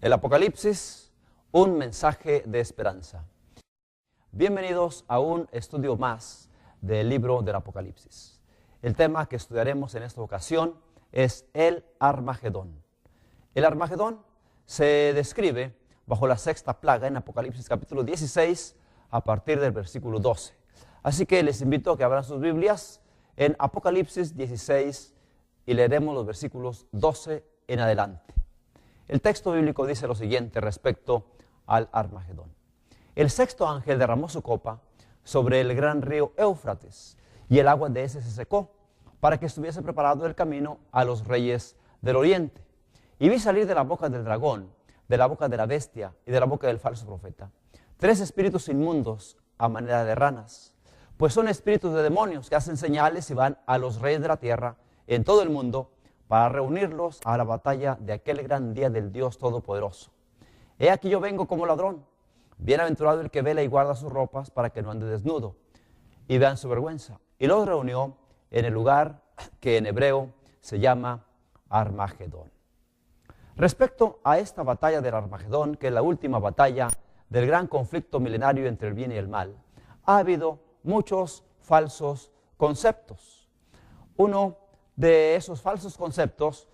El Apocalipsis, un mensaje de esperanza. Bienvenidos a un estudio más del libro del Apocalipsis. El tema que estudiaremos en esta ocasión es el Armagedón. El Armagedón se describe bajo la sexta plaga en Apocalipsis capítulo 16 a partir del versículo 12. Así que les invito a que abran sus Biblias en Apocalipsis 16 y leeremos los versículos 12 en adelante. El texto bíblico dice lo siguiente respecto al Armagedón. El sexto ángel derramó su copa sobre el gran río Éufrates, y el agua de ese se secó, para que estuviese preparado el camino a los reyes del oriente. Y vi salir de la boca del dragón, de la boca de la bestia y de la boca del falso profeta, 3 espíritus inmundos a manera de ranas, pues son espíritus de demonios que hacen señales y van a los reyes de la tierra en todo el mundo, para reunirlos a la batalla de aquel gran día del Dios Todopoderoso. He aquí yo vengo como ladrón. Bienaventurado el que vela y guarda sus ropas para que no ande desnudo y vean su vergüenza. Y los reunió en el lugar que en hebreo se llama Armagedón. Respecto a esta batalla del Armagedón, que es la última batalla del gran conflicto milenario entre el bien y el mal, ha habido muchos falsos conceptos. Uno de esos falsos conceptos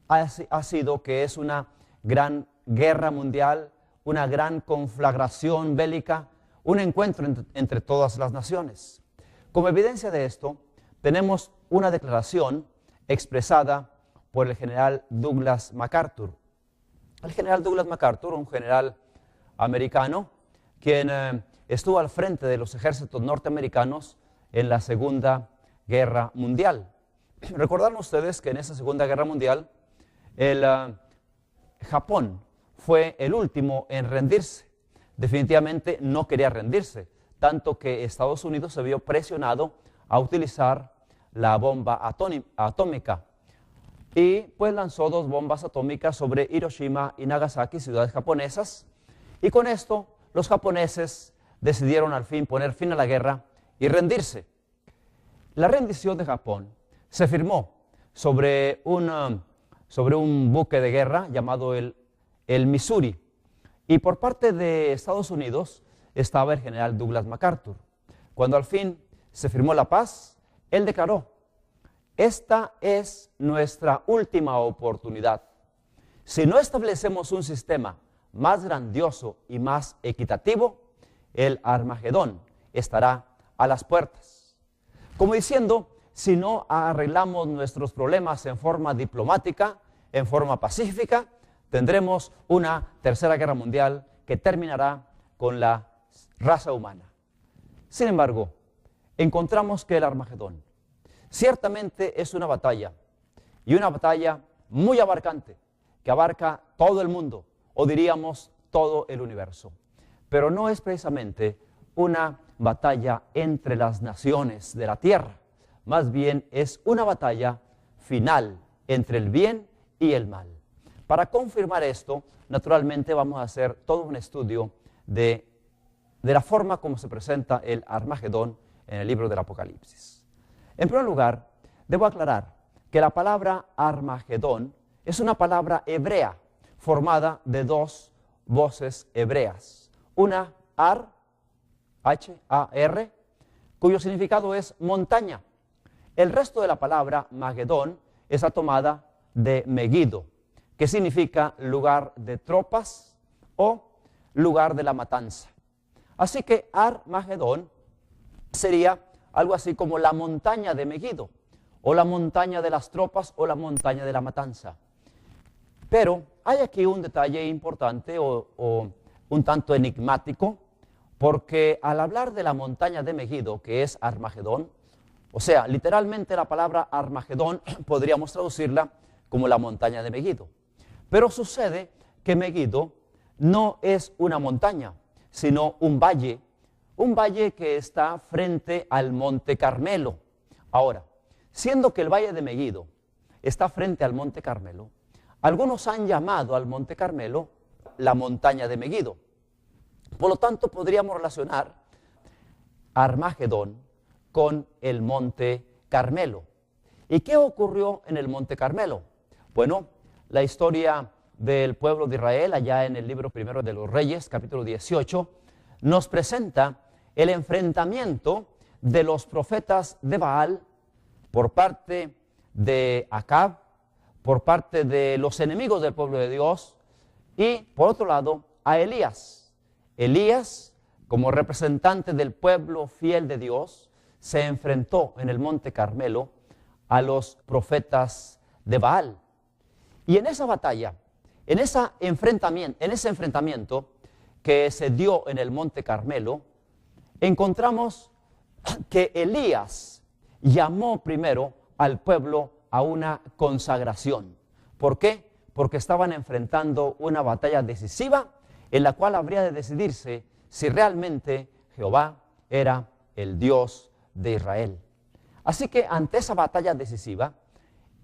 ha sido que es una gran guerra mundial, una gran conflagración bélica, un encuentro entre todas las naciones. Como evidencia de esto, tenemos una declaración expresada por el general Douglas MacArthur. El general Douglas MacArthur, un general americano, quien estuvo al frente de los ejércitos norteamericanos en la Segunda Guerra Mundial. Recordarán ustedes que en esa Segunda Guerra Mundial Japón fue el último en rendirse. Definitivamente no quería rendirse, tanto que Estados Unidos se vio presionado a utilizar la bomba atómica y pues lanzó 2 bombas atómicas sobre Hiroshima y Nagasaki, ciudades japonesas, y con esto los japoneses decidieron al fin poner fin a la guerra y rendirse. La rendición de Japón se firmó sobre un buque de guerra llamado el Missouri, y por parte de Estados Unidos estaba el general Douglas MacArthur. Cuando al fin se firmó la paz, él declaró: esta es nuestra última oportunidad. Si no establecemos un sistema más grandioso y más equitativo, el Armagedón estará a las puertas. Como diciendo, si no arreglamos nuestros problemas en forma diplomática, en forma pacífica, tendremos una tercera guerra mundial que terminará con la raza humana. Sin embargo, encontramos que el Armagedón ciertamente es una batalla, y una batalla muy abarcante, que abarca todo el mundo, o diríamos todo el universo. Pero no es precisamente una batalla entre las naciones de la tierra, más bien es una batalla final entre el bien y el mal. Para confirmar esto, naturalmente vamos a hacer todo un estudio de la forma como se presenta el Armagedón en el libro del Apocalipsis. En primer lugar, debo aclarar que la palabra Armagedón es una palabra hebrea formada de 2 voces hebreas. Una H-A-R, cuyo significado es montaña. El resto de la palabra Magedón está tomada de Megido, que significa lugar de tropas o lugar de la matanza. Así que Armagedón sería algo así como la montaña de Megido, o la montaña de las tropas, o la montaña de la matanza. Pero hay aquí un detalle importante o un tanto enigmático, porque al hablar de la montaña de Megido, que es Armagedón, o sea, literalmente la palabra Armagedón podríamos traducirla como la montaña de Megido. Pero sucede que Megido no es una montaña, sino un valle que está frente al Monte Carmelo. Ahora, siendo que el valle de Megido está frente al Monte Carmelo, algunos han llamado al Monte Carmelo la montaña de Megido. Por lo tanto, podríamos relacionar Armagedón con el Monte Carmelo. ¿Y qué ocurrió en el Monte Carmelo? Bueno, la historia del pueblo de Israel, allá en el libro primero de los Reyes, capítulo 18, nos presenta el enfrentamiento de los profetas de Baal por parte de Acab, por parte de los enemigos del pueblo de Dios, y por otro lado a Elías. Elías, como representante del pueblo fiel de Dios, se enfrentó en el monte Carmelo a los profetas de Baal. Y en esa batalla, en ese enfrentamiento que se dio en el monte Carmelo, encontramos que Elías llamó primero al pueblo a una consagración. ¿Por qué? Porque estaban enfrentando una batalla decisiva en la cual habría de decidirse si realmente Jehová era el Dios de Israel. Así que ante esa batalla decisiva,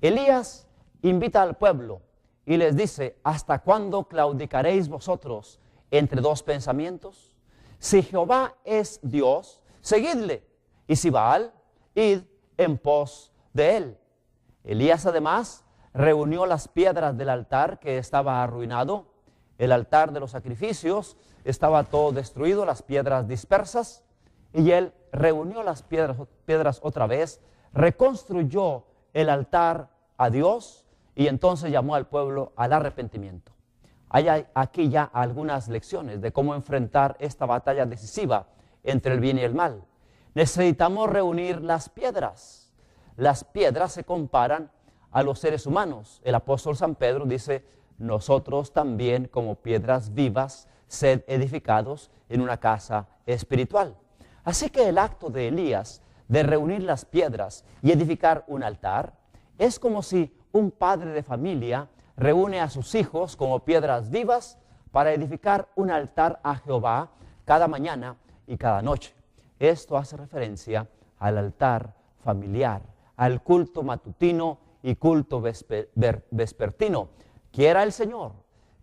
Elías invita al pueblo y les dice: ¿hasta cuándo claudicaréis vosotros entre dos pensamientos? Si Jehová es Dios, seguidle, y si Baal, id en pos de él. Elías además reunió las piedras del altar que estaba arruinado. El altar de los sacrificios estaba todo destruido, las piedras dispersas, y él reunió las piedras otra vez, reconstruyó el altar a Dios y entonces llamó al pueblo al arrepentimiento. Hay aquí ya algunas lecciones de cómo enfrentar esta batalla decisiva entre el bien y el mal. Necesitamos reunir las piedras. Las piedras se comparan a los seres humanos. El apóstol San Pedro dice: nosotros también, como piedras vivas, sed edificados en una casa espiritual. Así que el acto de Elías de reunir las piedras y edificar un altar es como si un padre de familia reúne a sus hijos como piedras vivas para edificar un altar a Jehová cada mañana y cada noche. Esto hace referencia al altar familiar, al culto matutino y culto vespertino. Quiera el Señor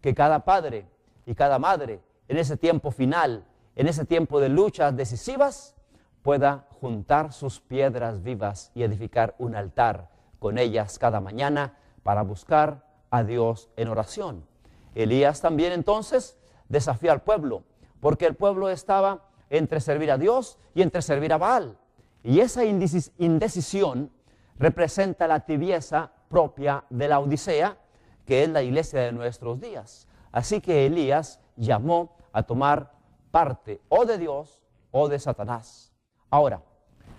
que cada padre y cada madre en ese tiempo final, en ese tiempo de luchas decisivas, pueda juntar sus piedras vivas y edificar un altar con ellas cada mañana para buscar a Dios en oración. Elías también entonces desafió al pueblo, porque el pueblo estaba entre servir a Dios y entre servir a Baal. Y esa indecisión representa la tibieza propia de la Odisea, que es la iglesia de nuestros días. Así que Elías llamó a tomar parte o de Dios o de Satanás. Ahora,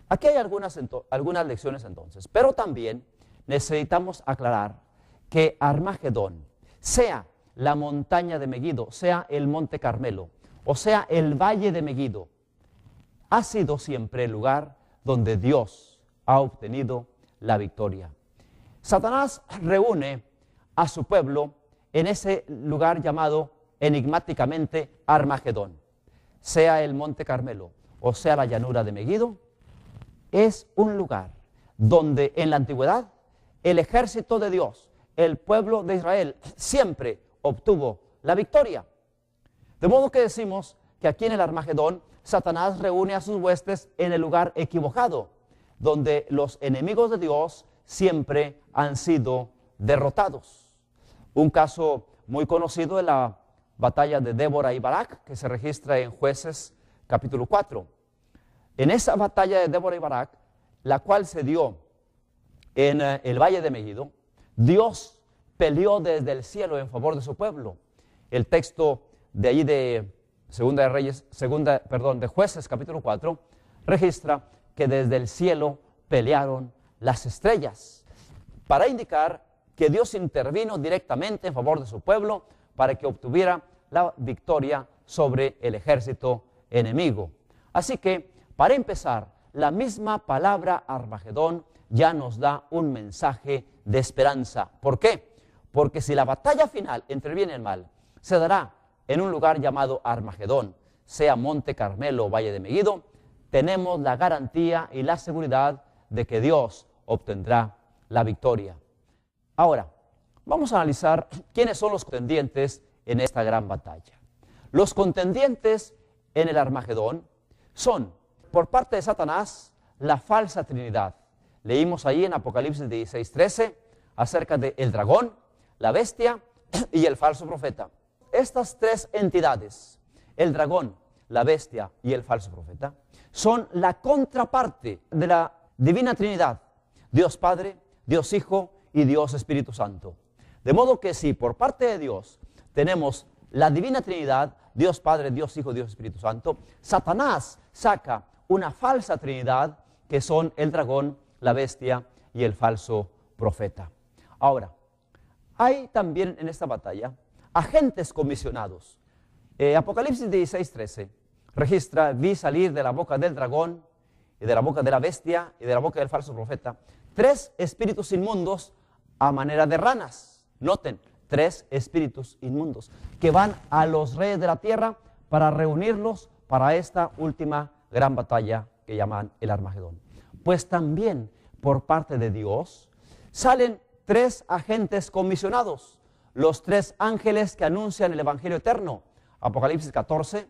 aquí hay algunas lecciones entonces, pero también necesitamos aclarar que Armagedón, sea la montaña de Megiddo, sea el monte Carmelo, o sea el valle de Megiddo, ha sido siempre el lugar donde Dios ha obtenido la victoria. Satanás reúne a su pueblo en ese lugar llamado enigmáticamente Armagedón. Sea el monte Carmelo o sea la llanura de Megiddo, es un lugar donde en la antigüedad el ejército de Dios, el pueblo de Israel, siempre obtuvo la victoria. De modo que decimos que aquí en el Armagedón, Satanás reúne a sus huestes en el lugar equivocado, donde los enemigos de Dios siempre han sido derrotados. Un caso muy conocido es la batalla de Débora y Barak, que se registra en Jueces capítulo 4. En esa batalla de Débora y Barak, la cual se dio en el valle de Megiddo, Dios peleó desde el cielo en favor de su pueblo. El texto de allí de de Jueces capítulo 4 registra que desde el cielo pelearon las estrellas, para indicar que Dios intervino directamente en favor de su pueblo para que obtuviera la victoria sobre el ejército enemigo. Así que, para empezar, la misma palabra Armagedón ya nos da un mensaje de esperanza. ¿Por qué? Porque si la batalla final entre el bien y el mal se dará en un lugar llamado Armagedón, sea Monte Carmelo o Valle de Megiddo, tenemos la garantía y la seguridad de que Dios obtendrá la victoria. Ahora, vamos a analizar quiénes son los contendientes en esta gran batalla. Los contendientes en el Armagedón son, por parte de Satanás, la falsa Trinidad. Leímos ahí en Apocalipsis 16:13 acerca del dragón, la bestia y el falso profeta. Estas tres entidades, el dragón, la bestia y el falso profeta, son la contraparte de la Divina Trinidad, Dios Padre, Dios Hijo y Dios Espíritu Santo. De modo que si por parte de Dios tenemos la Divina Trinidad, Dios Padre, Dios Hijo, Dios Espíritu Santo, Satanás saca una falsa Trinidad que son el dragón, la bestia y el falso profeta. Ahora, hay también en esta batalla agentes comisionados. Apocalipsis 16:13 registra: vi salir de la boca del dragón y de la boca de la bestia y de la boca del falso profeta 3 espíritus inmundos a manera de ranas. Noten, 3 espíritus inmundos que van a los reyes de la tierra para reunirlos para esta última gran batalla que llaman el Armagedón. Pues también por parte de Dios salen 3 agentes comisionados, los 3 ángeles que anuncian el Evangelio eterno. Apocalipsis 14,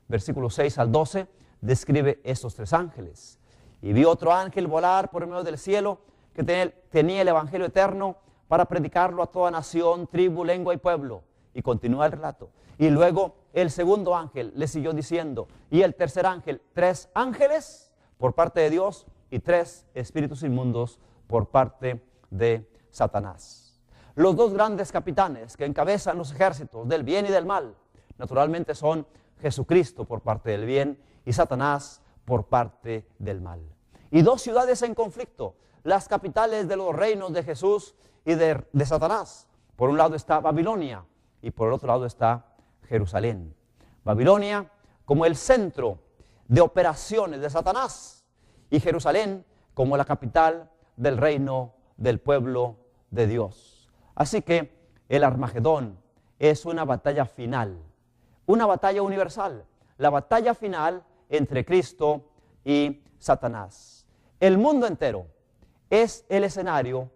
versículos 6 al 12, describe estos 3 ángeles. Y vi otro ángel volar por el medio del cielo que tenía el Evangelio eterno para predicarlo a toda nación, tribu, lengua y pueblo. Y continúa el relato. Y luego el segundo ángel le siguió diciendo, y el tercer ángel, 3 ángeles por parte de Dios y 3 espíritus inmundos por parte de Satanás. Los 2 grandes capitanes que encabezan los ejércitos del bien y del mal, naturalmente son Jesucristo por parte del bien y Satanás por parte del mal. Y 2 ciudades en conflicto, las capitales de los reinos de Jesús y de Satanás. Por un lado está Babilonia y por el otro lado está Jerusalén. Babilonia como el centro de operaciones de Satanás y Jerusalén como la capital del reino del pueblo de Dios. Así que el Armagedón es una batalla final, una batalla universal, la batalla final entre Cristo y Satanás. El mundo entero es el escenario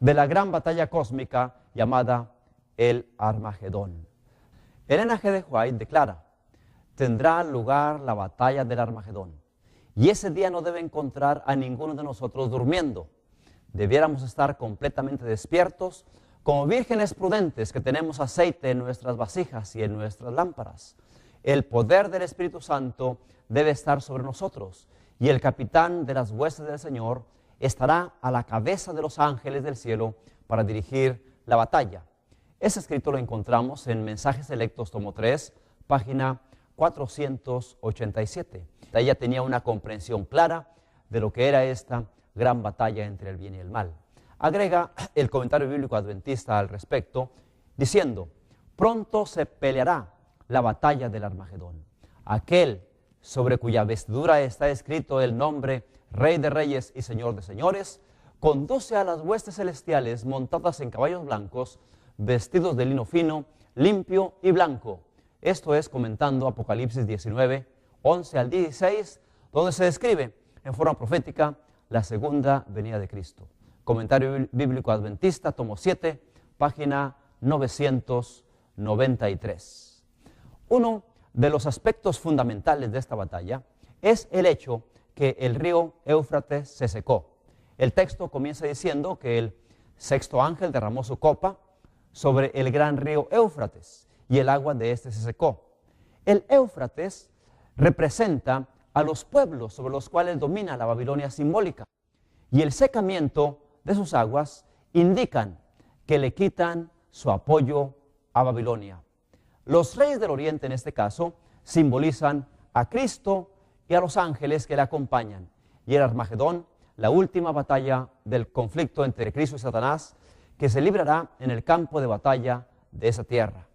de la gran batalla cósmica llamada el Armagedón. Elena G. de White declara: tendrá lugar la batalla del Armagedón, y ese día no debe encontrar a ninguno de nosotros durmiendo. Debiéramos estar completamente despiertos, como vírgenes prudentes que tenemos aceite en nuestras vasijas y en nuestras lámparas. El poder del Espíritu Santo debe estar sobre nosotros, y el capitán de las huestes del Señor estará a la cabeza de los ángeles del cielo para dirigir la batalla. Ese escrito lo encontramos en Mensajes Selectos, tomo 3, página 487. Ella tenía una comprensión clara de lo que era esta gran batalla entre el bien y el mal. Agrega el comentario bíblico adventista al respecto, diciendo: pronto se peleará la batalla del Armagedón. Aquel sobre cuya vestidura está escrito el nombre Rey de Reyes y Señor de Señores, conduce a las huestes celestiales montadas en caballos blancos, vestidos de lino fino, limpio y blanco. Esto es comentando Apocalipsis 19, 11 al 16, donde se describe en forma profética la segunda venida de Cristo. Comentario bíblico adventista, tomo 7, página 993. Uno de los aspectos fundamentales de esta batalla es el hecho que el río Éufrates se secó. El texto comienza diciendo que el sexto ángel derramó su copa sobre el gran río Éufrates y el agua de este se secó. El Éufrates representa a los pueblos sobre los cuales domina la Babilonia simbólica, y el secamiento de sus aguas indican que le quitan su apoyo a Babilonia. Los reyes del oriente en este caso simbolizan a Cristo y a los ángeles que le acompañan, y el Armagedón, la última batalla del conflicto entre Cristo y Satanás, que se librará en el campo de batalla de esa tierra.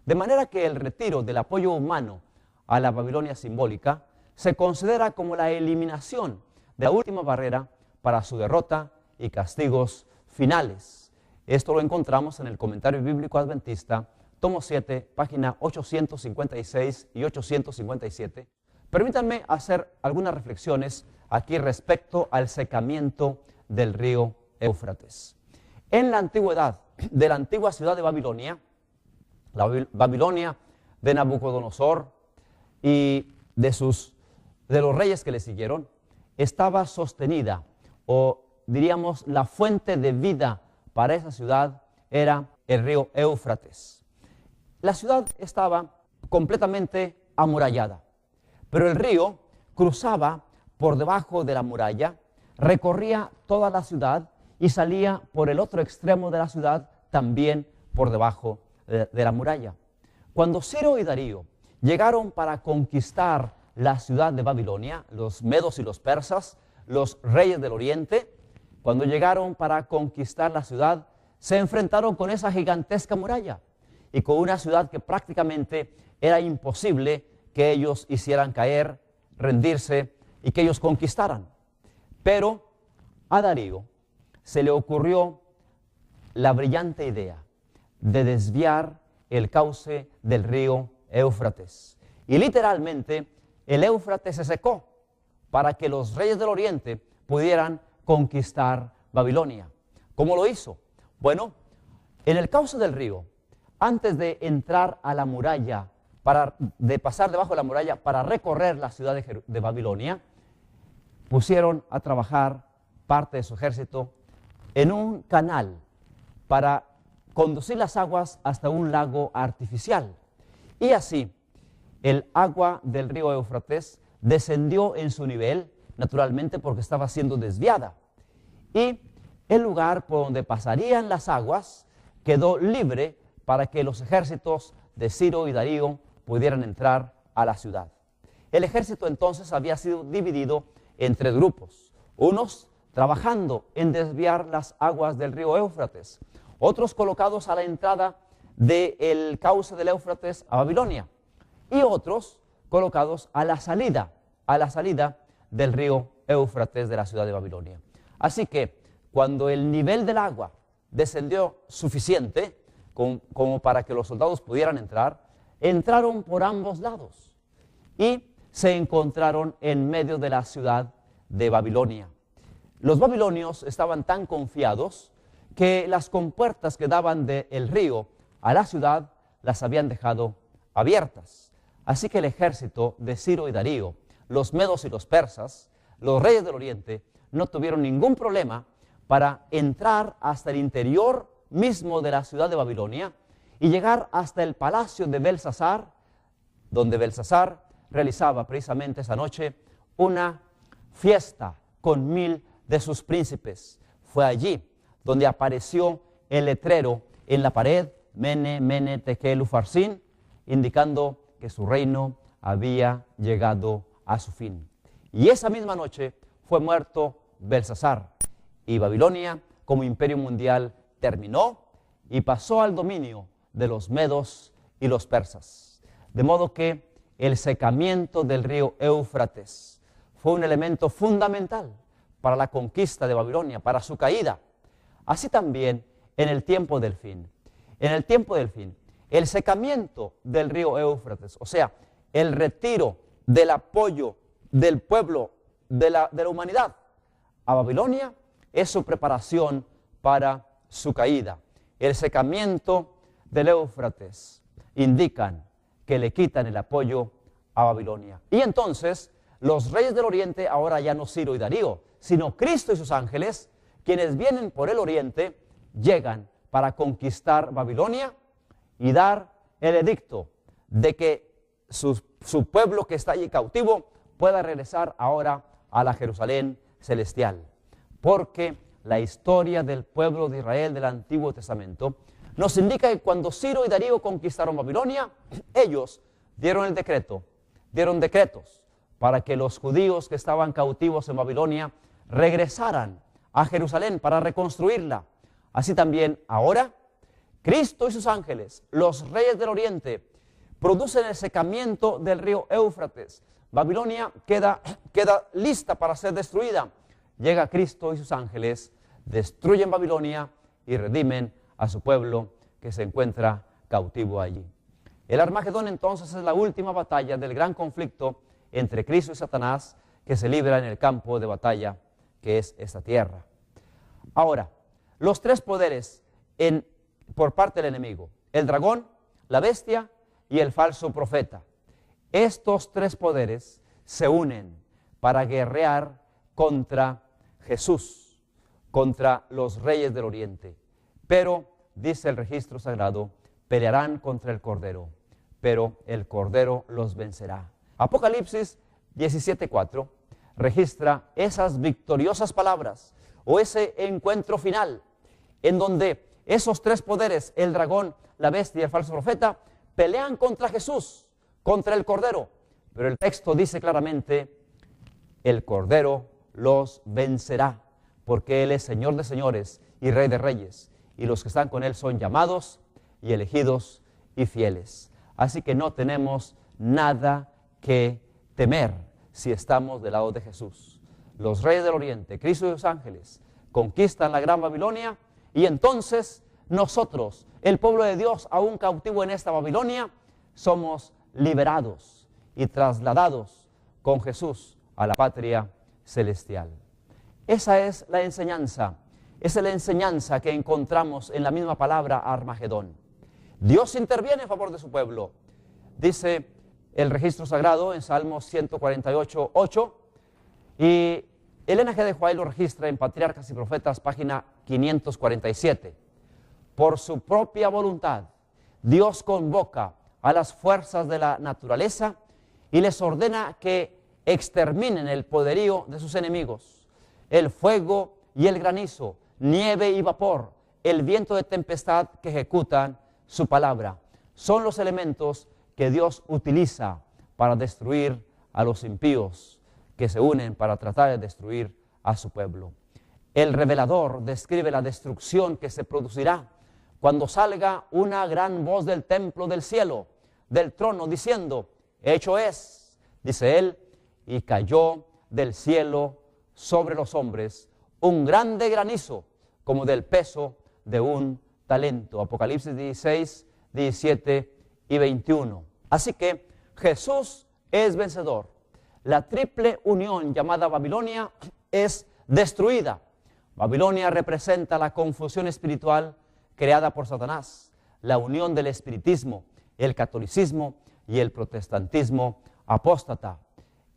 De manera que el retiro del apoyo humano a la Babilonia simbólica se considera como la eliminación de la última barrera para su derrota y castigos finales. Esto lo encontramos en el comentario bíblico adventista, tomo 7, página 856 y 857. Permítanme hacer algunas reflexiones aquí respecto al secamiento del río Éufrates. En la antigüedad de la antigua ciudad de Babilonia, la Babilonia de Nabucodonosor y de los reyes que le siguieron, estaba sostenida, o diríamos la fuente de vida para esa ciudad era el río Éufrates. La ciudad estaba completamente amurallada, pero el río cruzaba por debajo de la muralla, recorría toda la ciudad y salía por el otro extremo de la ciudad, también por debajo de la muralla. Cuando Ciro y Darío llegaron para conquistar la ciudad de Babilonia, los medos y los persas, los reyes del oriente, cuando llegaron para conquistar la ciudad, se enfrentaron con esa gigantesca muralla y con una ciudad que prácticamente era imposible que ellos hicieran caer, rendirse y que ellos conquistaran. Pero a Darío se le ocurrió la brillante idea de desviar el cauce del río Éufrates. Y literalmente el Éufrates se secó para que los reyes del oriente pudieran conquistar Babilonia. ¿Cómo lo hizo? Bueno, en el cauce del río, antes de entrar a la muralla, de pasar debajo de la muralla para recorrer la ciudad de Babilonia, pusieron a trabajar parte de su ejército en un canal para conducir las aguas hasta un lago artificial. Y así, el agua del río Éufrates descendió en su nivel, naturalmente porque estaba siendo desviada. Y el lugar por donde pasarían las aguas quedó libre para que los ejércitos de Ciro y Darío pudieran entrar a la ciudad. El ejército entonces había sido dividido en tres grupos, unos trabajando en desviar las aguas del río Éufrates, otros colocados a la entrada del cauce del Éufrates a Babilonia, y otros colocados a la salida del río Éufrates de la ciudad de Babilonia. Así que cuando el nivel del agua descendió suficiente como para que los soldados pudieran entrar, entraron por ambos lados y se encontraron en medio de la ciudad de Babilonia. Los babilonios estaban tan confiados que las compuertas que daban del río a la ciudad las habían dejado abiertas. Así que el ejército de Ciro y Darío, los medos y los persas, los reyes del oriente, no tuvieron ningún problema para entrar hasta el interior mismo de la ciudad de Babilonia y llegar hasta el palacio de Belsasar, donde Belsasar realizaba precisamente esa noche una fiesta con 1000 de sus príncipes. Fue allí donde apareció el letrero en la pared, Mene, Mene, Tekel, Ufarsin, indicando que su reino había llegado a su fin. Y esa misma noche fue muerto Belsasar, y Babilonia como imperio mundial terminó y pasó al dominio de los medos y los persas. De modo que el secamiento del río Éufrates fue un elemento fundamental para la conquista de Babilonia, para su caída. Así también en el tiempo del fin. En el tiempo del fin, el secamiento del río Éufrates, o sea, el retiro del apoyo del pueblo, de la humanidad a Babilonia, es su preparación para su caída. El secamiento del Éufrates indican que le quitan el apoyo a Babilonia. Y entonces, los reyes del oriente, ahora ya no Ciro y Darío, sino Cristo y sus ángeles, quienes vienen por el oriente, llegan para conquistar Babilonia y dar el edicto de que su pueblo que está allí cautivo pueda regresar ahora a la Jerusalén celestial. Porque la historia del pueblo de Israel del Antiguo Testamento nos indica que cuando Ciro y Darío conquistaron Babilonia, ellos dieron decretos para que los judíos que estaban cautivos en Babilonia regresaran a Jerusalén para reconstruirla. Así también ahora, Cristo y sus ángeles, los reyes del oriente, producen el secamiento del río Éufrates. Babilonia queda lista para ser destruida. Llega Cristo y sus ángeles, destruyen Babilonia y redimen a su pueblo que se encuentra cautivo allí. El Armagedón entonces es la última batalla del gran conflicto entre Cristo y Satanás que se libra en el campo de batalla que es esta tierra. Ahora, los tres poderes por parte del enemigo, el dragón, la bestia y el falso profeta. Estos tres poderes se unen para guerrear contra Jesús, contra los reyes del oriente. Pero dice el registro sagrado, pelearán contra el Cordero, pero el Cordero los vencerá. Apocalipsis 17:4 registra esas victoriosas palabras o ese encuentro final en donde esos tres poderes, el dragón, la bestia y el falso profeta, pelean contra Jesús, contra el Cordero. Pero el texto dice claramente, el Cordero los vencerá, porque Él es Señor de señores y Rey de reyes, y los que están con Él son llamados y elegidos y fieles. Así que no tenemos nada que temer si estamos del lado de Jesús. Los reyes del oriente, Cristo y los ángeles, conquistan la gran Babilonia, y entonces nosotros, el pueblo de Dios, aún cautivo en esta Babilonia, somos liberados y trasladados con Jesús a la patria celestial. Esa es la enseñanza que encontramos en la misma palabra Armagedón. Dios interviene en favor de su pueblo. Dice el registro sagrado en Salmos 148:8, y Elena G. de White lo registra en Patriarcas y Profetas, página 547. Por su propia voluntad, Dios convoca a las fuerzas de la naturaleza y les ordena que exterminen el poderío de sus enemigos. El fuego y el granizo, nieve y vapor, el viento de tempestad que ejecutan su palabra, son los elementos que Dios utiliza para destruir a los impíos que se unen para tratar de destruir a su pueblo. El revelador describe la destrucción que se producirá cuando salga una gran voz del templo del cielo, del trono, diciendo, hecho es, dice él, y cayó del cielo sobre los hombres un grande granizo, como del peso de un talento. Apocalipsis 16, 17 y 21. Así que Jesús es vencedor. La triple unión llamada Babilonia es destruida. Babilonia representa la confusión espiritual creada por Satanás, la unión del espiritismo, el catolicismo y el protestantismo apóstata.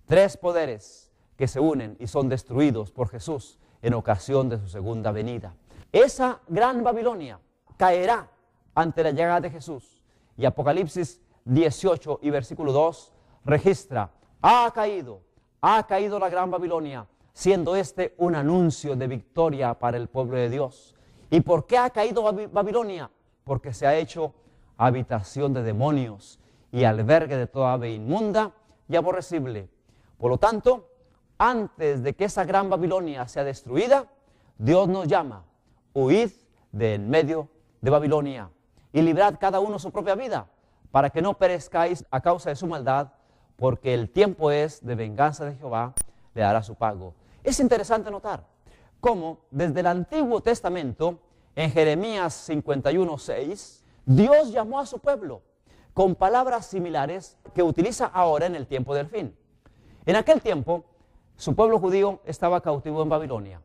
Tres poderes que se unen y son destruidos por Jesús en ocasión de su segunda venida. Esa gran Babilonia caerá ante la llegada de Jesús. Y Apocalipsis 18 y versículo 2 registra, ha caído la gran Babilonia, siendo este un anuncio de victoria para el pueblo de Dios. ¿Y por qué ha caído Babilonia? Porque se ha hecho habitación de demonios y albergue de toda ave inmunda y aborrecible. Por lo tanto, antes de que esa gran Babilonia sea destruida, Dios nos llama, huid de en medio de Babilonia y librad cada uno su propia vida, para que no perezcáis a causa de su maldad, porque el tiempo es de venganza de Jehová, le dará su pago. Es interesante notar cómo desde el Antiguo Testamento, en Jeremías 51:6, Dios llamó a su pueblo con palabras similares que utiliza ahora en el tiempo del fin. En aquel tiempo, su pueblo judío estaba cautivo en Babilonia,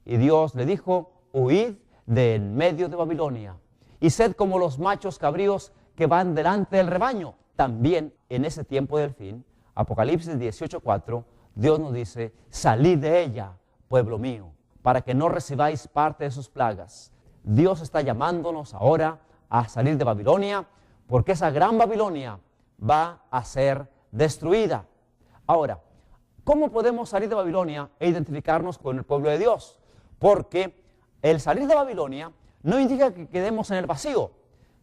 y Dios le dijo, huid de en medio de Babilonia, y sed como los machos cabríos que van delante del rebaño. También en ese tiempo del fin, Apocalipsis 18:4, Dios nos dice, salid de ella, pueblo mío, para que no recibáis parte de sus plagas. Dios está llamándonos ahora a salir de Babilonia, porque esa gran Babilonia va a ser destruida. Ahora, ¿cómo podemos salir de Babilonia e identificarnos con el pueblo de Dios? Porque el salir de Babilonia no indica que quedemos en el vacío.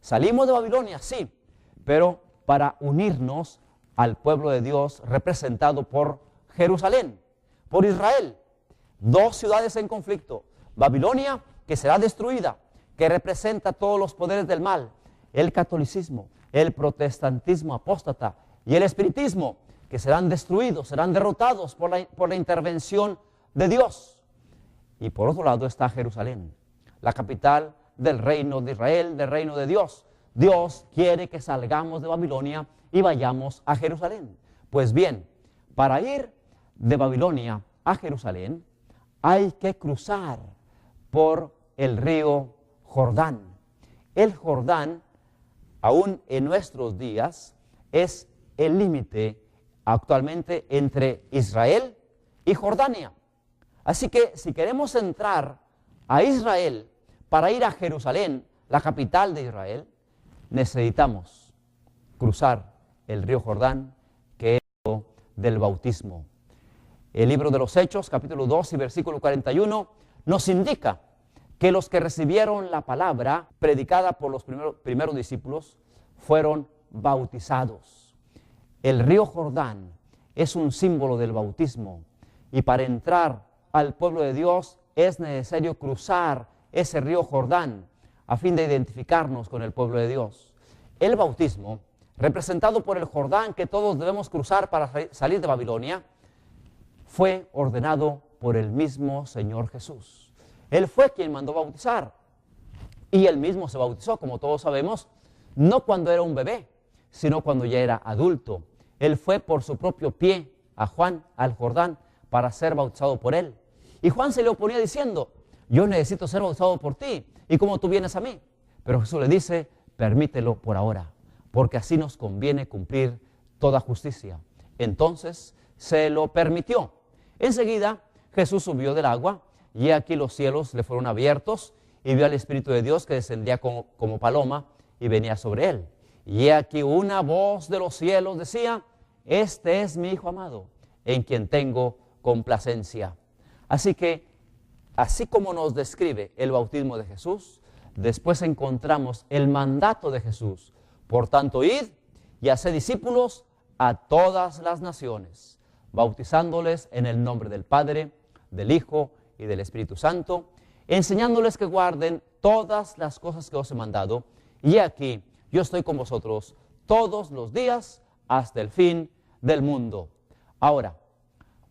Salimos de Babilonia, sí, pero para unirnos al pueblo de Dios representado por Jerusalén, por Israel. Dos ciudades en conflicto. Babilonia, que será destruida, que representa todos los poderes del mal. El catolicismo, el protestantismo apóstata y el espiritismo, que serán destruidos, serán derrotados por la intervención de Dios. Y por otro lado está Jerusalén, la capital del reino de Israel, del reino de Dios. Dios quiere que salgamos de Babilonia y vayamos a Jerusalén. Pues bien, para ir de Babilonia a Jerusalén hay que cruzar por el río Jordán. El Jordán, aún en nuestros días, es el límite actualmente entre Israel y Jordania. Así que si queremos entrar a Israel para ir a Jerusalén, la capital de Israel, necesitamos cruzar el río Jordán, que es el del bautismo. El libro de los Hechos, capítulo 2 y versículo 41, nos indica que los que recibieron la palabra predicada por los primeros discípulos fueron bautizados. El río Jordán es un símbolo del bautismo, y para entrar al pueblo de Dios es necesario cruzar ese río Jordán a fin de identificarnos con el pueblo de Dios. El bautismo, representado por el Jordán que todos debemos cruzar para salir de Babilonia, fue ordenado por el mismo Señor Jesús. Él fue quien mandó bautizar, y él mismo se bautizó, como todos sabemos, no cuando era un bebé, sino cuando ya era adulto. Él fue por su propio pie a Juan al Jordán para ser bautizado por él. Y Juan se le oponía diciendo: yo necesito ser bautizado por ti, ¿y cómo tú vienes a mí? Pero Jesús le dice: permítelo por ahora, porque así nos conviene cumplir toda justicia. Entonces se lo permitió. Enseguida Jesús subió del agua, y aquí los cielos le fueron abiertos, y vio al Espíritu de Dios que descendía como paloma y venía sobre él. Y aquí una voz de los cielos decía: este es mi Hijo amado, en quien tengo complacencia. Así que, así como nos describe el bautismo de Jesús, después encontramos el mandato de Jesús: por tanto, id y haced discípulos a todas las naciones, bautizándoles en el nombre del Padre, del Hijo y del Espíritu Santo, enseñándoles que guarden todas las cosas que os he mandado. Y aquí yo estoy con vosotros todos los días hasta el fin del mundo. Ahora,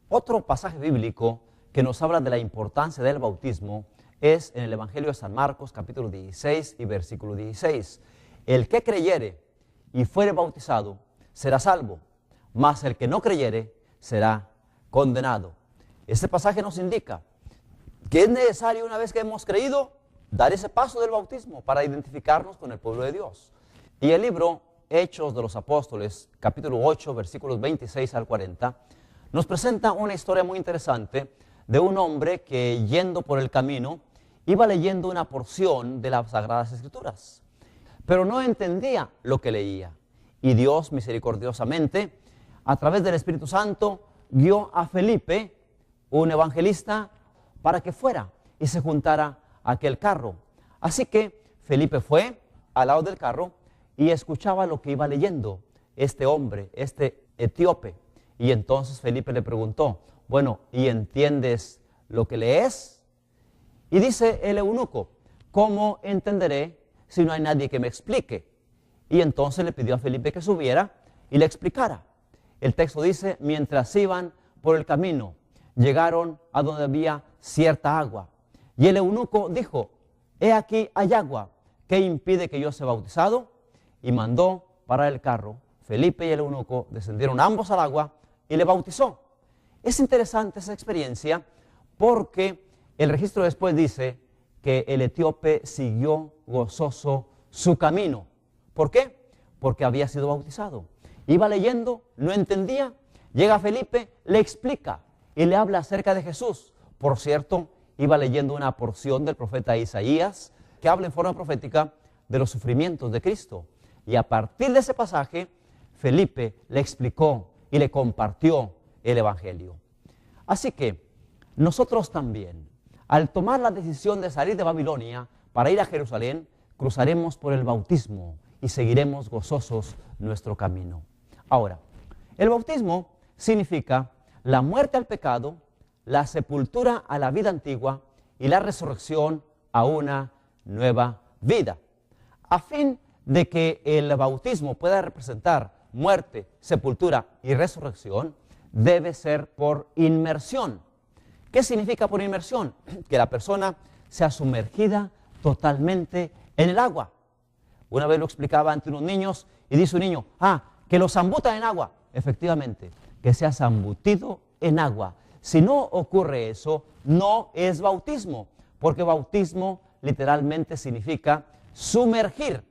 otro pasaje bíblico que nos habla de la importancia del bautismo es en el Evangelio de San Marcos, capítulo 16 y versículo 16. El que creyere y fuere bautizado será salvo, mas el que no creyere será condenado. Este pasaje nos indica que es necesario, una vez que hemos creído, dar ese paso del bautismo para identificarnos con el pueblo de Dios. Y el libro Hechos de los Apóstoles, capítulo 8, versículos 26 al 40, nos presenta una historia muy interesante de un hombre que, yendo por el camino, iba leyendo una porción de las Sagradas Escrituras, pero no entendía lo que leía. Y Dios, misericordiosamente, a través del Espíritu Santo, guió a Felipe, un evangelista, para que fuera y se juntara a aquel carro. Así que Felipe fue al lado del carro y escuchaba lo que iba leyendo este hombre, este etíope. Y entonces Felipe le preguntó: bueno, ¿y entiendes lo que lees? Y dice el eunuco: ¿cómo entenderé si no hay nadie que me explique? Y entonces le pidió a Felipe que subiera y le explicara. El texto dice: mientras iban por el camino, llegaron a donde había cierta agua. Y el eunuco dijo: he aquí hay agua, ¿qué impide que yo sea bautizado? Y mandó parar el carro. Felipe y el eunuco descendieron ambos al agua y le bautizó. Es interesante esa experiencia porque el registro después dice que el etíope siguió gozoso su camino. ¿Por qué? Porque había sido bautizado. Iba leyendo, no entendía, llega Felipe, le explica y le habla acerca de Jesús. Por cierto, iba leyendo una porción del profeta Isaías que habla en forma profética de los sufrimientos de Cristo. Y a partir de ese pasaje, Felipe le explicó y le compartió el Evangelio. Así que nosotros también, al tomar la decisión de salir de Babilonia para ir a Jerusalén, cruzaremos por el bautismo y seguiremos gozosos nuestro camino. Ahora, el bautismo significa la muerte al pecado, la sepultura a la vida antigua y la resurrección a una nueva vida. A fin de que el bautismo pueda representar muerte, sepultura y resurrección, debe ser por inmersión. ¿Qué significa por inmersión? Que la persona sea sumergida totalmente en el agua. Una vez lo explicaba ante unos niños y dice un niño: que lo zambutan en agua. Efectivamente, que sea zambutido en agua. Si no ocurre eso, no es bautismo, porque bautismo literalmente significa sumergir.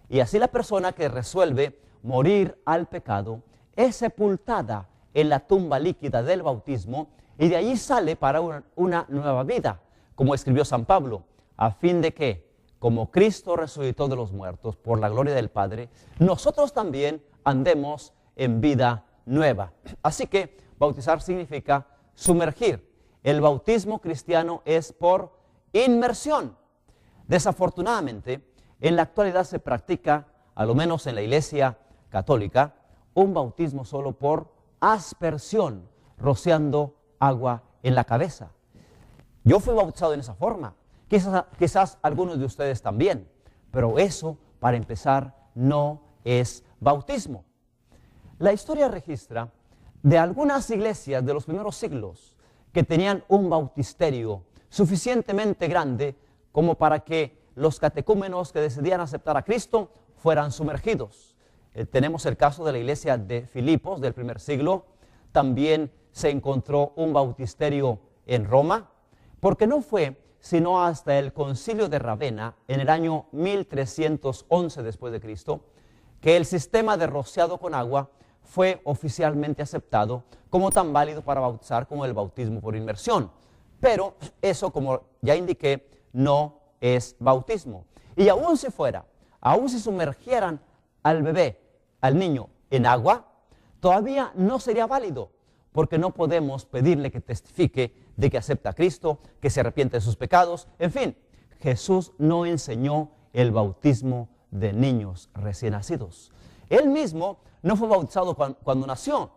Y así la persona que resuelve morir al pecado es sepultada en la tumba líquida del bautismo y de allí sale para una nueva vida, como escribió San Pablo, a fin de que, como Cristo resucitó de los muertos por la gloria del Padre, nosotros también andemos en vida nueva. Así que bautizar significa sumergir. El bautismo cristiano es por inmersión. Desafortunadamente, en la actualidad se practica, a lo menos en la Iglesia Católica, un bautismo solo por aspersión, rociando agua en la cabeza. Yo fui bautizado en esa forma, quizás algunos de ustedes también, pero eso, para empezar, no es bautismo. La historia registra de algunas iglesias de los primeros siglos que tenían un bautisterio suficientemente grande como para que los catecúmenos que decidían aceptar a Cristo fueran sumergidos. Tenemos el caso de la iglesia de Filipos del primer siglo. También se encontró un bautisterio en Roma, porque no fue sino hasta el concilio de Ravenna en el año 1311 después de Cristo que el sistema de rociado con agua fue oficialmente aceptado como tan válido para bautizar como el bautismo por inmersión. Pero eso, como ya indiqué, no es bautismo. Y aún si fuera, aún si sumergieran al bebé, al niño, en agua, todavía no sería válido, porque no podemos pedirle que testifique de que acepta a Cristo, que se arrepiente de sus pecados. En fin, Jesús no enseñó el bautismo de niños recién nacidos. Él mismo no fue bautizado cuando nació.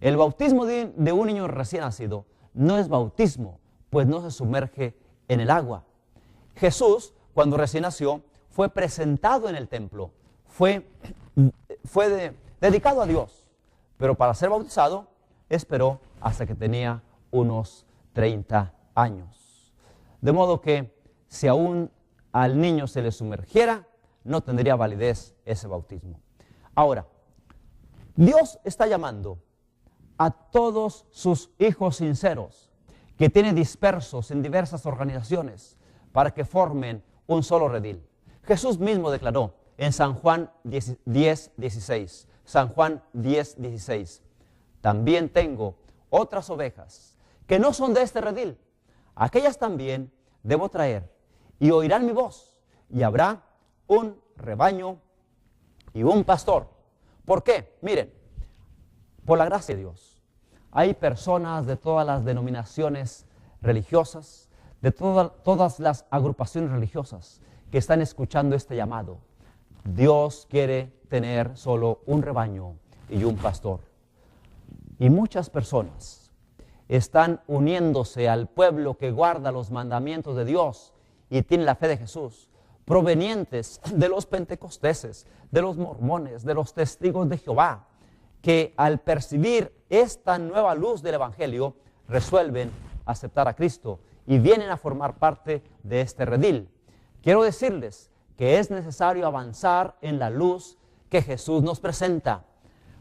El bautismo de un niño recién nacido no es bautismo, pues no se sumerge en el agua. Jesús, cuando recién nació, fue presentado en el templo, fue dedicado a Dios, pero para ser bautizado esperó hasta que tenía unos 30 años. De modo que si aún al niño se le sumergiera, no tendría validez ese bautismo. Ahora, Dios está llamando a todos sus hijos sinceros que tiene dispersos en diversas organizaciones para que formen un solo redil. Jesús mismo declaró en San Juan 10:16, San Juan 10:16, también tengo otras ovejas que no son de este redil, aquellas también debo traer y oirán mi voz y habrá un rebaño y un pastor. ¿Por qué? Miren, por la gracia de Dios. Hay personas de todas las denominaciones religiosas, de todas las agrupaciones religiosas que están escuchando este llamado. Dios quiere tener solo un rebaño y un pastor. Y muchas personas están uniéndose al pueblo que guarda los mandamientos de Dios y tiene la fe de Jesús, provenientes de los pentecosteses, de los mormones, de los testigos de Jehová, que al percibir esta nueva luz del Evangelio resuelven aceptar a Cristo y vienen a formar parte de este redil. Quiero decirles que es necesario avanzar en la luz que Jesús nos presenta,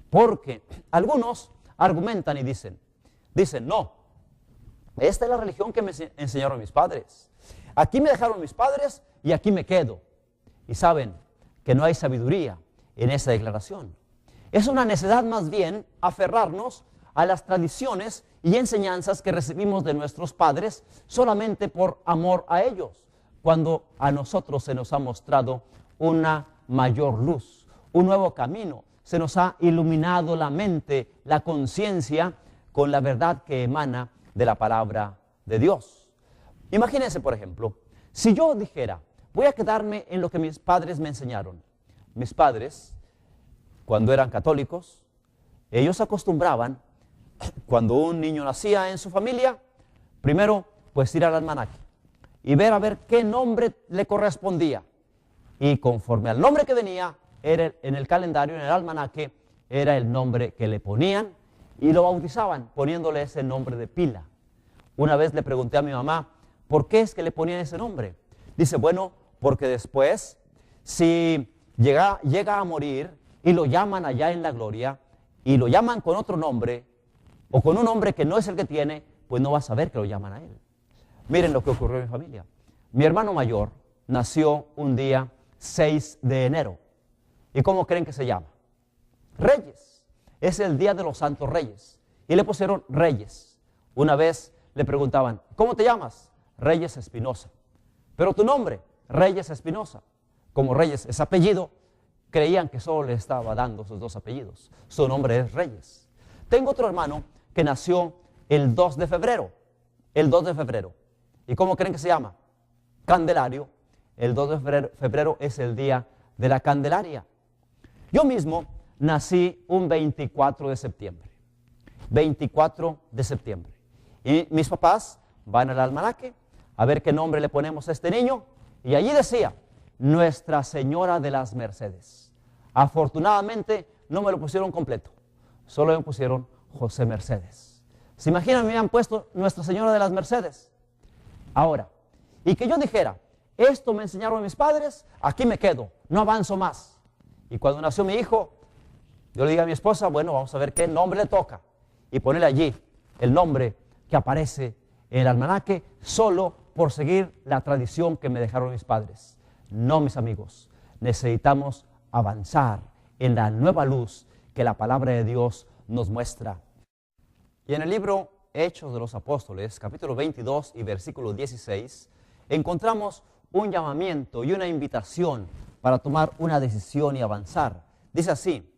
porque algunos argumentan y dicen, no, esta es la religión que me enseñaron mis padres. Aquí me dejaron mis padres y aquí me quedo. Y saben que no hay sabiduría en esa declaración. Es una necedad más bien aferrarnos a las tradiciones y enseñanzas que recibimos de nuestros padres solamente por amor a ellos, cuando a nosotros se nos ha mostrado una mayor luz, un nuevo camino. Se nos ha iluminado la mente, la conciencia con la verdad que emana de la palabra de Dios. Imagínense, por ejemplo, si yo dijera, voy a quedarme en lo que mis padres me enseñaron. Mis padres, cuando eran católicos, ellos acostumbraban, cuando un niño nacía en su familia, primero pues ir al almanaque y ver a ver qué nombre le correspondía. Y conforme al nombre que venía, era en el calendario, en el almanaque, era el nombre que le ponían y lo bautizaban poniéndole ese nombre de pila. Una vez le pregunté a mi mamá, ¿por qué es que le ponían ese nombre? Dice, bueno, porque después, si llega a morir y lo llaman allá en la gloria y lo llaman con otro nombre o con un nombre que no es el que tiene, pues no va a saber que lo llaman a él. Miren lo que ocurrió en mi familia. Mi hermano mayor nació un día 6 de enero. ¿Y cómo creen que se llama? Reyes. Es el día de los santos reyes. Y le pusieron Reyes. Una vez le preguntaban, ¿cómo te llamas? Reyes Espinosa. ¿Pero tu nombre? Reyes Espinosa. Como Reyes es apellido, creían que solo le estaba dando sus dos apellidos. Su nombre es Reyes. Tengo otro hermano que nació el 2 de febrero. El 2 de febrero. ¿Y cómo creen que se llama? Candelario. El 2 de febrero es el día de la Candelaria. Yo mismo nací un 24 de septiembre. 24 de septiembre. Y mis papás van al almanaque a ver qué nombre le ponemos a este niño. Y allí decía, Nuestra Señora de las Mercedes. Afortunadamente no me lo pusieron completo. Solo me pusieron José Mercedes. ¿Se imaginan? Me han puesto Nuestra Señora de las Mercedes. Ahora, y que yo dijera, esto me enseñaron mis padres, aquí me quedo, no avanzo más. Y cuando nació mi hijo, yo le dije a mi esposa, bueno, vamos a ver qué nombre le toca. Y ponerle allí el nombre que aparece en el almanaque solo por seguir la tradición que me dejaron mis padres. No, mis amigos, necesitamos avanzar en la nueva luz que la palabra de Dios nos muestra. Y en el libro Hechos de los Apóstoles, capítulo 22 y versículo 16, encontramos un llamamiento y una invitación para tomar una decisión y avanzar. Dice así,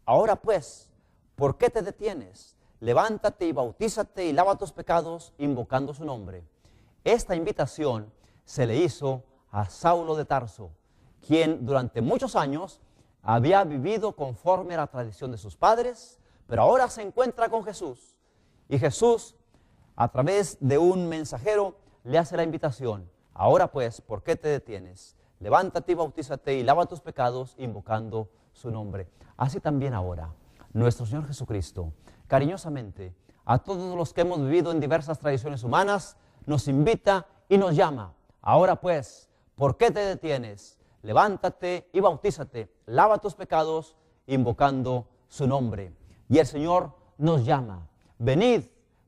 ahora pues, ¿por qué te detienes? Levántate y bautízate y lava tus pecados invocando su nombre. Esta invitación se le hizo a Saulo de Tarso, quien durante muchos años había vivido conforme a la tradición de sus padres, pero ahora se encuentra con Jesús. Y Jesús, a través de un mensajero, le hace la invitación. Ahora pues, ¿por qué te detienes? Levántate y bautízate y lava tus pecados invocando su nombre. Así también ahora, nuestro Señor Jesucristo, cariñosamente, a todos los que hemos vivido en diversas tradiciones humanas, nos invita y nos llama. Ahora pues, ¿por qué te detienes? Levántate y bautízate, lava tus pecados invocando su nombre. Y el Señor nos llama. Venid,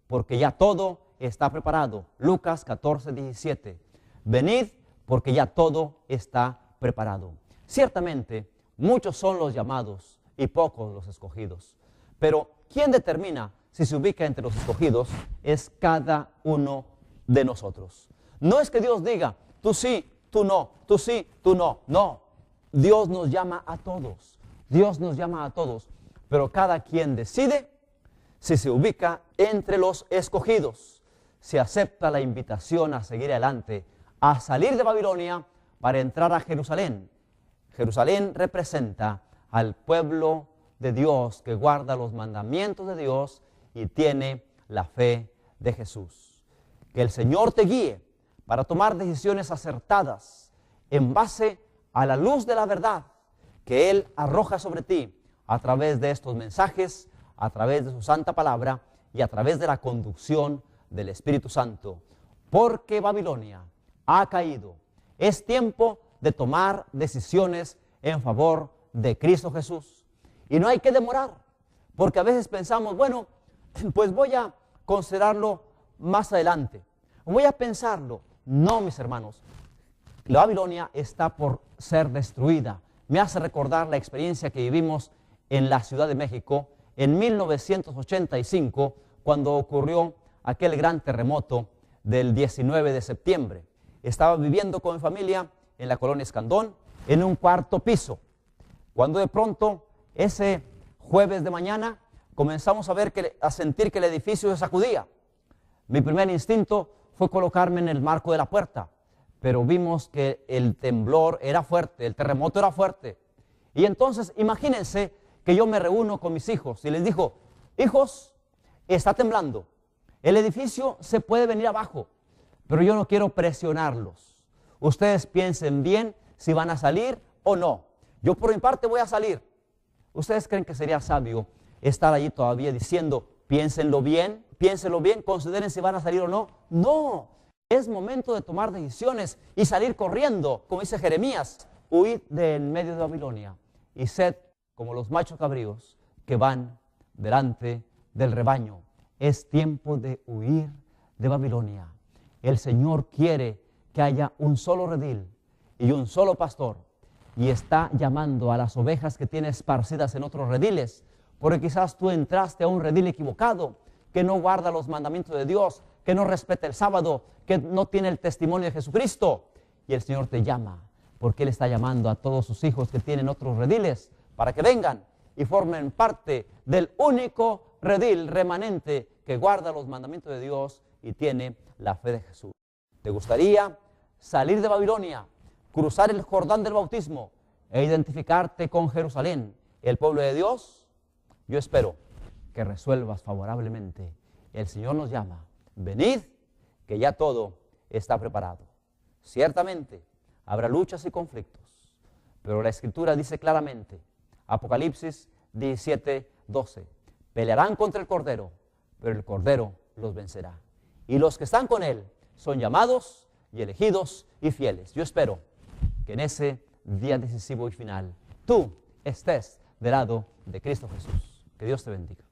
porque ya todo está preparado. Lucas 14, 17. Venid, porque ya todo está preparado. Ciertamente, muchos son los llamados y pocos los escogidos. Pero, ¿quién determina si se ubica entre los escogidos? Es cada uno de nosotros. No es que Dios diga, tú sí, tú no, tú sí, tú no. No, Dios nos llama a todos. Dios nos llama a todos. Pero cada quien decide si se ubica entre los escogidos, si acepta la invitación a seguir adelante, a salir de Babilonia para entrar a Jerusalén. Jerusalén representa al pueblo de Dios que guarda los mandamientos de Dios y tiene la fe de Jesús. Que el Señor te guíe para tomar decisiones acertadas en base a la luz de la verdad que Él arroja sobre ti a través de estos mensajes, a través de su santa palabra y a través de la conducción del Espíritu Santo. Porque Babilonia ha caído. Es tiempo de tomar decisiones en favor de Cristo Jesús. Y no hay que demorar, porque a veces pensamos, bueno, pues voy a considerarlo más adelante. Voy a pensarlo. No, mis hermanos, la Babilonia está por ser destruida. Me hace recordar la experiencia que vivimos en la Ciudad de México en 1985, cuando ocurrió aquel gran terremoto del 19 de septiembre. Estaba viviendo con mi familia en la colonia Escandón, en un cuarto piso, cuando de pronto, ese jueves de mañana, comenzamos a sentir que el edificio se sacudía. Mi primer instinto fue colocarme en el marco de la puerta, pero vimos que el temblor era fuerte, el terremoto era fuerte. Y entonces, imagínense que yo me reúno con mis hijos y les digo, hijos, está temblando, el edificio se puede venir abajo, pero yo no quiero presionarlos. Ustedes piensen bien si van a salir o no. Yo por mi parte voy a salir. ¿Ustedes creen que sería sabio estar allí todavía diciendo, piénsenlo bien, consideren si van a salir o no? No, es momento de tomar decisiones y salir corriendo, como dice Jeremías, huid del medio de Babilonia y sed como los machos cabríos que van delante del rebaño. Es tiempo de huir de Babilonia. El Señor quiere que haya un solo redil y un solo pastor, y está llamando a las ovejas que tiene esparcidas en otros rediles, porque quizás tú entraste a un redil equivocado, que no guarda los mandamientos de Dios, que no respeta el sábado, que no tiene el testimonio de Jesucristo. y el Señor te llama, porque Él está llamando a todos sus hijos que tienen otros rediles para que vengan y formen parte del único redil remanente que guarda los mandamientos de Dios y tiene la fe de Jesús. ¿Te gustaría salir de Babilonia, cruzar el Jordán del bautismo e identificarte con Jerusalén, el pueblo de Dios? Yo espero que resuelvas favorablemente. El Señor nos llama, venid, que ya todo está preparado. Ciertamente habrá luchas y conflictos, pero la Escritura dice claramente, Apocalipsis 17:12, pelearán contra el Cordero, pero el Cordero los vencerá. Y los que están con Él son llamados y elegidos y fieles. Yo espero que en ese día decisivo y final tú estés del lado de Cristo Jesús. Que Dios te bendiga.